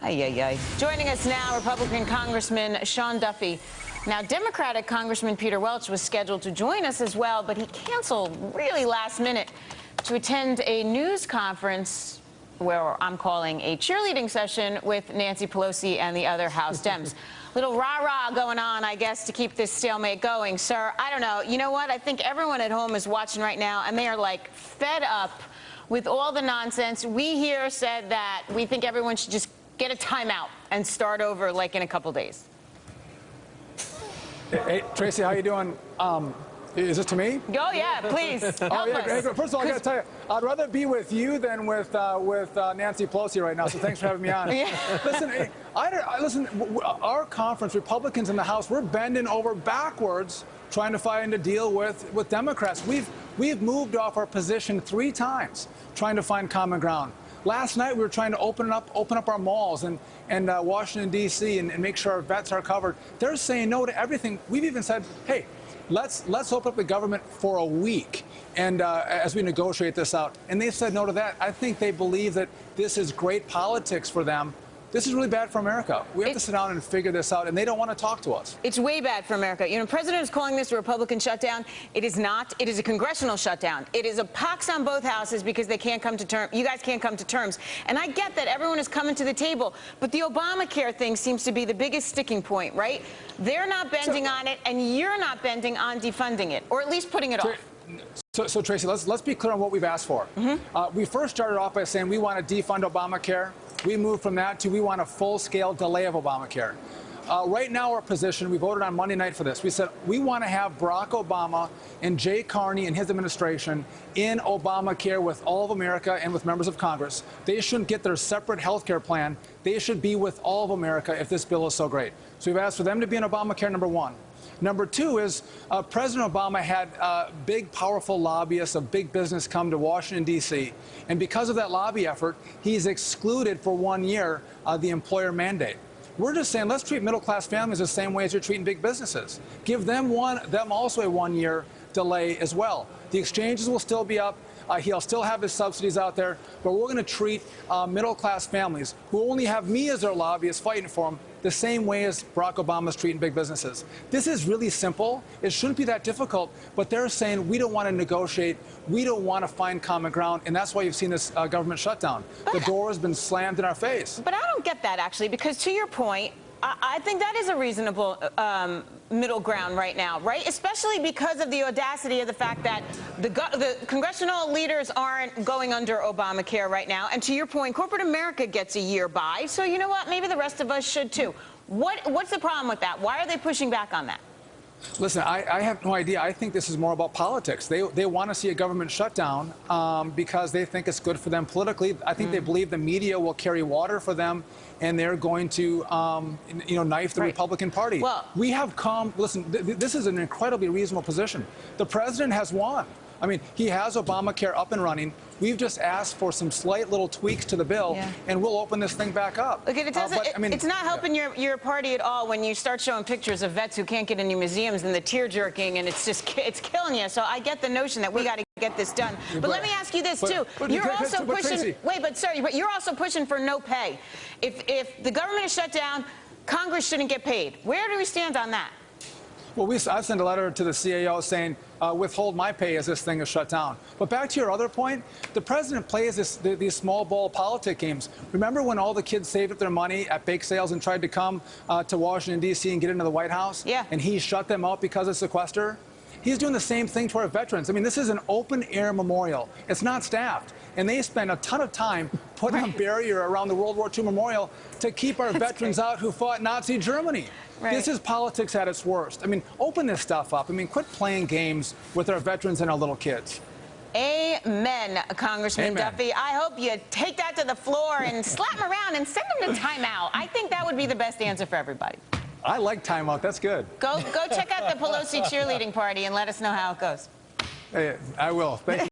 Ay, ay, ay. Joining us now, Republican Congressman Sean Duffy. Now, Democratic Congressman Peter Welch was scheduled to join us as well, but he canceled really last minute to attend a news conference where I'm calling a cheerleading session with Nancy Pelosi and the other House Dems. Little rah-rah going on, I guess, to keep this stalemate going. Sir, I don't know. You know what? I think everyone at home is watching right now, and they are, like, fed up with all the nonsense. We here said that we think everyone should just get a timeout and start over, like, in a couple days. Hey, Tracy, how you doing? Is this to me? Oh, yeah, please. Help us. Hey, first of all, I got to tell you, I'd rather be with you than with Nancy Pelosi right now, so thanks for having me on. Yeah. Listen, listen, our conference, Republicans in the House, we're bending over backwards trying to find a deal with Democrats. We've moved off our position 3 times trying to find common ground. Last night, we were trying to open up our malls and Washington, D.C., and make sure our vets are covered. They're saying no to everything. We've even said, hey, let's open up the government for a week and as we negotiate this out. And they've said no to that. I think they believe that this is great politics for them. This is really bad for America. We have to sit down and figure this out, and they don't want to talk to us. It's way bad for America. You know, the president is calling this a Republican shutdown. It is not. It is a congressional shutdown. It is a pox on both houses because they can't come to terms. You guys can't come to terms. And I get that everyone is coming to the table, but the Obamacare thing seems to be the biggest sticking point, right? They're not bending on it, and you're not bending on defunding it, or at least putting it off. So Tracy, let's be clear on what we've asked for. We first started off by saying we want to defund Obamacare. We moved from that to we want a full-scale delay of Obamacare. Right now, our position, we voted on Monday night for this. We said we want to have Barack Obama and Jay Carney and his administration in Obamacare with all of America and with members of Congress. They shouldn't get their separate health care plan. They should be with all of America if this bill is so great. So we've asked for them to be in Obamacare, number 1. Number 2 is President Obama had big, powerful lobbyists of big business come to Washington, D.C., and because of that lobby effort, he's excluded for 1 year the employer mandate. We're just saying let's treat middle-class families the same way as you're treating big businesses. Give them also a 1-year delay as well. The exchanges will still be up. He'll still have his subsidies out there, but we're going to treat middle-class families who only have me as their lobbyist fighting for them the same way as Barack Obama's treating big businesses. This is really simple. It shouldn't be that difficult, but they're saying we don't want to negotiate. We don't want to find common ground, and that's why you've seen this government shutdown. The door has been slammed in our face. But I don't get that, actually, because to your point, I think that is a reasonable middle ground right now, right? Especially because of the audacity of the fact that the congressional leaders aren't going under Obamacare right now. And to your point, corporate America gets a year by. So you know what? Maybe the rest of us should, too. What's the problem with that? Why are they pushing back on that? Listen, I have no idea. I think this is more about politics. They want to see a government shutdown because they think it's good for them politically. I think they believe the media will carry water for them, and they're going to, knife the Republican Party. Well, we have come. Listen, this is an incredibly reasonable position. The president has won. I mean, he has Obamacare up and running. We've just asked for some slight little tweaks to the bill, and we'll open this thing back up. Look, it doesn't, it's not helping your party at all when you start showing pictures of vets who can't get into museums and the tear-jerking, and it's killing you. So I get the notion that we got to get this done. But let me ask you this, too. You're also pushing, but you're also pushing for no pay. If the government is shut down, Congress shouldn't get paid. Where do we stand on that? Well, I sent a letter to the CAO saying, withhold my pay as this thing is shut down. But back to your other point, the president plays these small ball politic games. Remember when all the kids saved up their money at bake sales and tried to come to Washington, D.C. and get into the White House? Yeah. And he shut them out because of sequester? He's doing the same thing to our veterans. I mean, this is an open-air memorial. It's not staffed. And they spend a ton of time putting a barrier around the World War II memorial to keep our veterans out who fought Nazi Germany. This is politics at its worst. I mean, open this stuff up. I mean, quit playing games with our veterans and our little kids. Amen, Congressman Duffy. I hope you take that to the floor and slap him around and send him to timeout. I think that would be the best answer for everybody. I like timeout. That's good. Go check out the Pelosi cheerleading party and let us know how it goes. Hey, I will. Thank you.